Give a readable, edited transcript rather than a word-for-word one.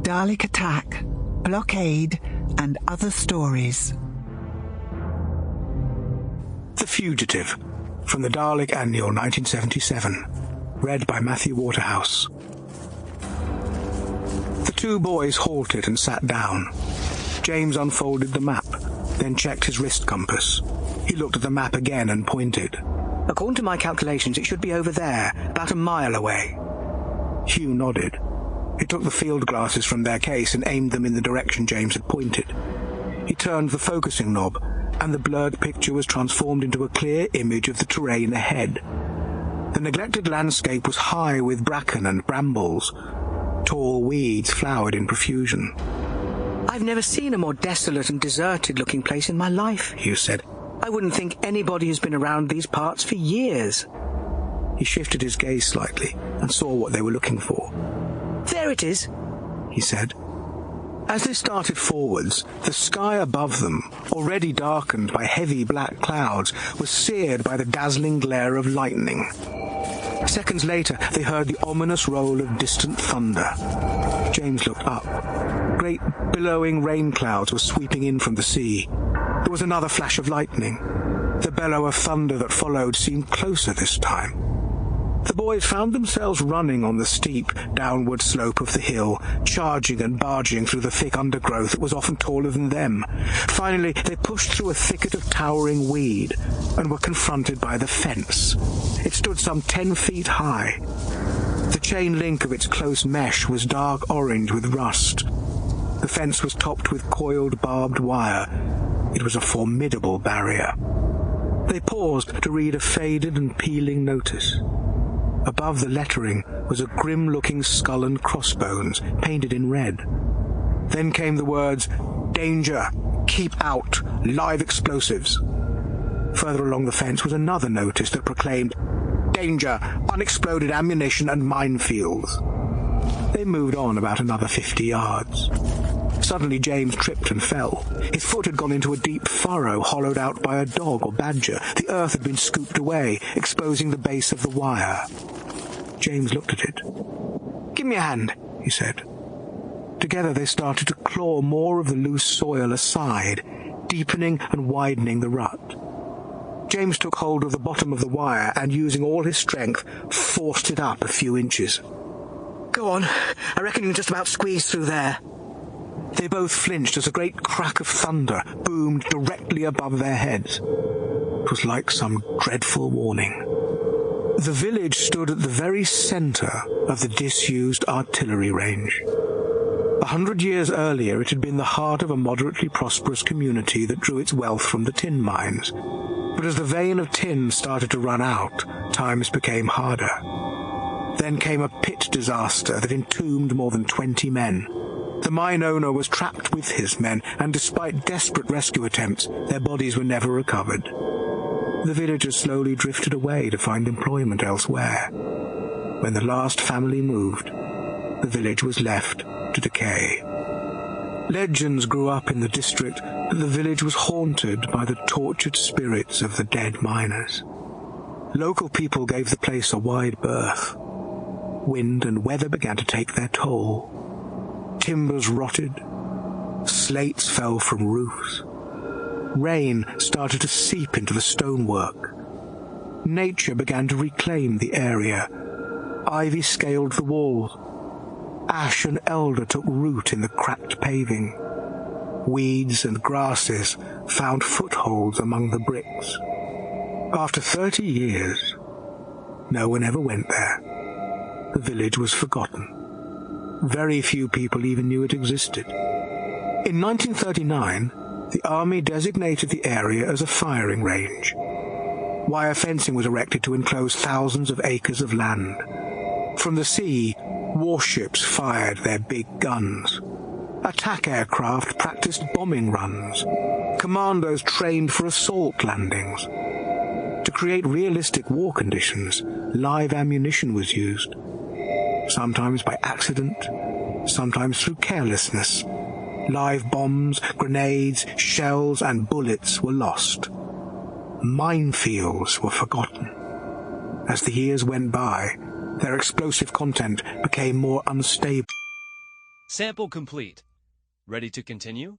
Dalek Attack, Blockade, and Other Stories. The Fugitive, from the Dalek Annual 1977, read by Matthew Waterhouse. The two boys halted and sat down. James unfolded the map, then checked his wrist compass. He looked at the map again and pointed. "According to my calculations, it should be over there, about a mile away." Hugh nodded. He took the field glasses from their case and aimed them in the direction James had pointed. He turned the focusing knob, and the blurred picture was transformed into a clear image of the terrain ahead. The neglected landscape was high with bracken and brambles. Tall weeds flowered in profusion. "I've never seen a more desolate and deserted-looking place in my life," Hugh said. "I wouldn't think anybody has been around these parts for years." He shifted his gaze slightly and saw what they were looking for. "There it is," he said. As they started forwards, the sky above them, already darkened by heavy black clouds, was seared by the dazzling glare of lightning. Seconds later, they heard the ominous roll of distant thunder. James looked up. Great billowing rain clouds were sweeping in from the sea. There was another flash of lightning. The bellow of thunder that followed seemed closer this time. The boys found themselves running on the steep, downward slope of the hill, charging and barging through the thick undergrowth that was often taller than them. Finally, they pushed through a thicket of towering weed and were confronted by the fence. It stood some 10 feet high. The chain link of its close mesh was dark orange with rust. The fence was topped with coiled barbed wire. It was a formidable barrier. They paused to read a faded and peeling notice. Above the lettering was a grim-looking skull and crossbones, painted in red. Then came the words, "Danger! Keep out! Live explosives!" Further along the fence was another notice that proclaimed, "Danger! Unexploded ammunition and minefields." They moved on about another 50 yards. Suddenly James tripped and fell. His foot had gone into a deep furrow hollowed out by a dog or badger. The earth had been scooped away, exposing the base of the wire. James looked at it. "Give me a hand," he said. Together they started to claw more of the loose soil aside, deepening and widening the rut. James took hold of the bottom of the wire and, using all his strength, forced it up a few inches. "Go on. I reckon you can just about squeeze through there." They both flinched as a great crack of thunder boomed directly above their heads. It was like some dreadful warning. The village stood at the very centre of the disused artillery range. 100 years earlier it had been the heart of a moderately prosperous community that drew its wealth from the tin mines. But as the vein of tin started to run out, times became harder. Then came a pit disaster that entombed more than 20 men. The mine owner was trapped with his men, and despite desperate rescue attempts, their bodies were never recovered. The villagers slowly drifted away to find employment elsewhere. When the last family moved, the village was left to decay. Legends grew up in the district that the village was haunted by the tortured spirits of the dead miners. Local people gave the place a wide berth. Wind and weather began to take their toll. Timbers rotted. Slates fell from roofs. Rain started to seep into the stonework. Nature began to reclaim the area. Ivy scaled the walls. Ash and elder took root in the cracked paving. Weeds and grasses found footholds among the bricks. After 30 years, no one ever went there. The village was forgotten. Very few people even knew it existed. In 1939, the army designated the area as a firing range. Wire fencing was erected to enclose thousands of acres of land. From the sea, warships fired their big guns. Attack aircraft practiced bombing runs. Commandos trained for assault landings. To create realistic war conditions, live ammunition was used. Sometimes by accident, sometimes through carelessness. Live bombs, grenades, shells, and bullets were lost. Minefields were forgotten. As the years went by, their explosive content became more unstable. Sample complete. Ready to continue?